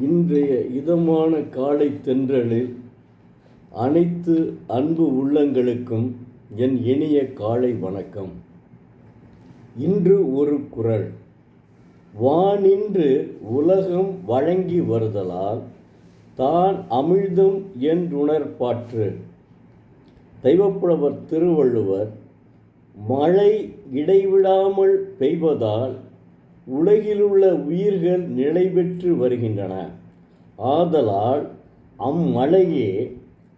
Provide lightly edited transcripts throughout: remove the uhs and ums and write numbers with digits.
இன்றைய இதமான காலை தென்றலில் அனைத்து அன்பு உள்ளங்களுக்கும் என் இனிய காலை வணக்கம். இன்று ஒரு குறள். வானின்று உலகம் வழங்கி வருதலால் தான் அமிழ்தும் என்றுணர்பாற்று. தெய்வப்புலவர் திருவள்ளுவர் மழை இடைவிடாமல் பெய்வதால் உலகிலுள்ள உயிர்கள் நிலை பெற்று வருகின்றன. ஆதலால் அம்மழையே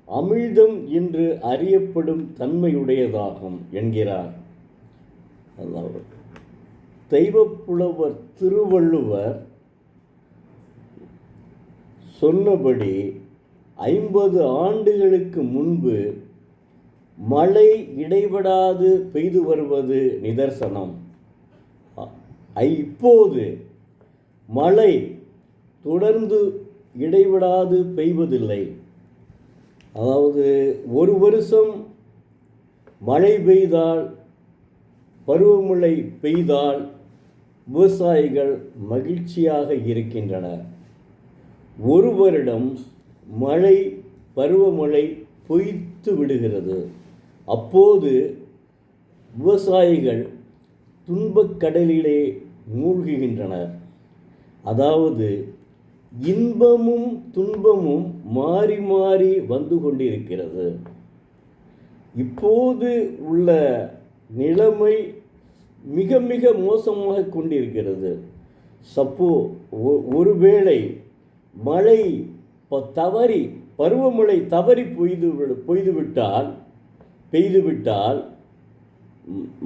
அமிழ்தம் என்று அறியப்படும் தன்மையுடையதாகும் என்கிறார். அதாவது தெய்வப்புலவர் திருவள்ளுவர் சொன்னபடி 50 ஆண்டுகளுக்கு முன்பு மழை இடைவிடாது பெய்து வருவது நிதர்சனம். இப்போது மழை தொடர்ந்து இடைவிடாது பெய்வதில்லை. அதாவது ஒரு வருஷம் மழை பெய்தால், பருவமழை பெய்தால் விவசாயிகள் மகிழ்ச்சியாக இருக்கின்றனர். ஒரு வருடம் மழை பருவமழை பொய்த்து விடுகிறது. அப்போது விவசாயிகள் துன்பக் கடலிலே மூழ்குகின்றனர். அதாவது இன்பமும் துன்பமும் மாறி மாறி வந்து கொண்டிருக்கிறது. இப்போது உள்ள நிலைமை மிக மிக மோசமாக கொண்டிருக்கிறது. ஒருவேளை மழை தவறி பருவமழை தவறி பெய்துவிட்டால்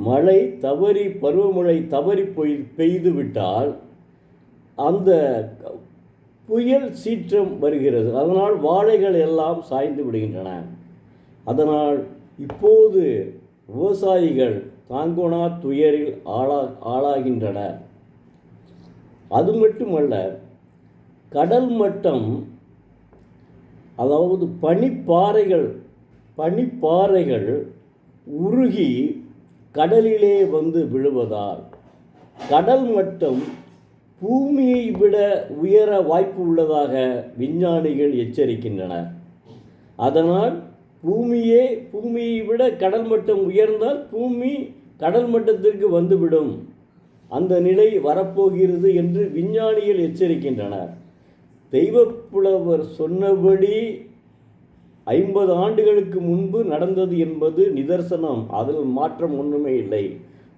மழை தவறி பருவமழை தவறி பெய்துவிட்டால் அந்த புயல் சீற்றம் வருகிறது. அதனால் வாழைகள் எல்லாம் சாய்ந்து விடுகின்றன. அதனால் இப்போது விவசாயிகள் தாங்கோனா துயரில் ஆளாகின்றனர். அது மட்டுமல்ல, கடல் மட்டம், அதாவது பனிப்பாறைகள் உருகி கடலிலே வந்து விழுவதால் கடல் மட்டம் பூமியை விட உயர வாய்ப்பு உள்ளதாக விஞ்ஞானிகள் எச்சரிக்கின்றனர். அதனால் பூமியை விட கடல் மட்டம் உயர்ந்தால் பூமி கடல் மட்டத்திற்கு வந்துவிடும், அந்த நிலை வரப்போகிறது என்று விஞ்ஞானிகள் எச்சரிக்கின்றனர். தெய்வப்புலவர் சொன்னபடி 50 ஆண்டுகளுக்கு முன்பு நடந்தது என்பது நிதர்சனம். அதில் மாற்றம் ஒன்றுமே இல்லை.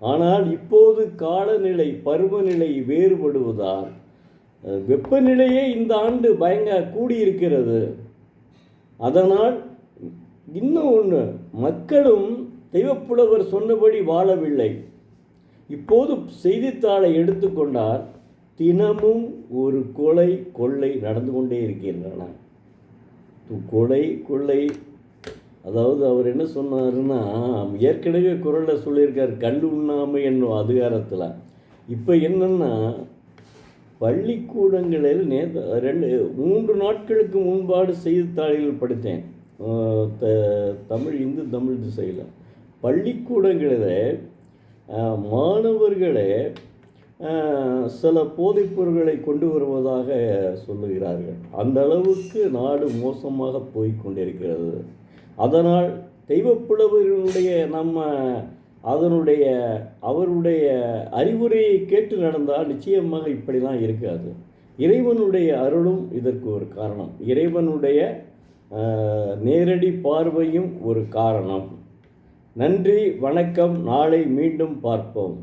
ஆனால் இப்போது காலநிலை பருவநிலை வேறுபடுவதால் வெப்பநிலையே இந்த ஆண்டு கூடியிருக்கிறது. அதனால் இன்னும் ஒன்று, மக்களும் தெய்வப்புலவர் சொன்னபடி வாழவில்லை. இப்போது செய்தித்தாளை எடுத்துக்கொண்டால் தினமும் ஒரு கொள்ளை நடந்து கொண்டே இருக்கின்றன. கொள்ளை, அதாவது அவர் என்ன சொன்னாருன்னா, ஏற்கனவே குறளில் சொல்லியிருக்கார், கல் உண்ணாமை என்னும் அதிகாரத்தில். இப்போ என்னென்னா, பள்ளிக்கூடங்களில் 3 நாட்களுக்கு முன்பாடு செய்தித்தாளில் படித்தேன், இந்து தமிழ் திசையில். பள்ளிக்கூடங்களில் மாணவர்களே சில போதைப் பொருட்களை கொண்டு வருவதாக சொல்லுகிறார்கள். அந்த அளவுக்கு நாடு மோசமாக போய்கொண்டிருக்கிறது. அதனால் தெய்வப்புலவர்களுடைய அவருடைய அறிவுரையை கேட்டு நடந்தால் நிச்சயமாக இப்படிலாம் இருக்காது. இறைவனுடைய அருளும் இதற்கு ஒரு காரணம். இறைவனுடைய நேரடி பார்வையும் ஒரு காரணம். நன்றி, வணக்கம். நாளை மீண்டும் பார்ப்போம்.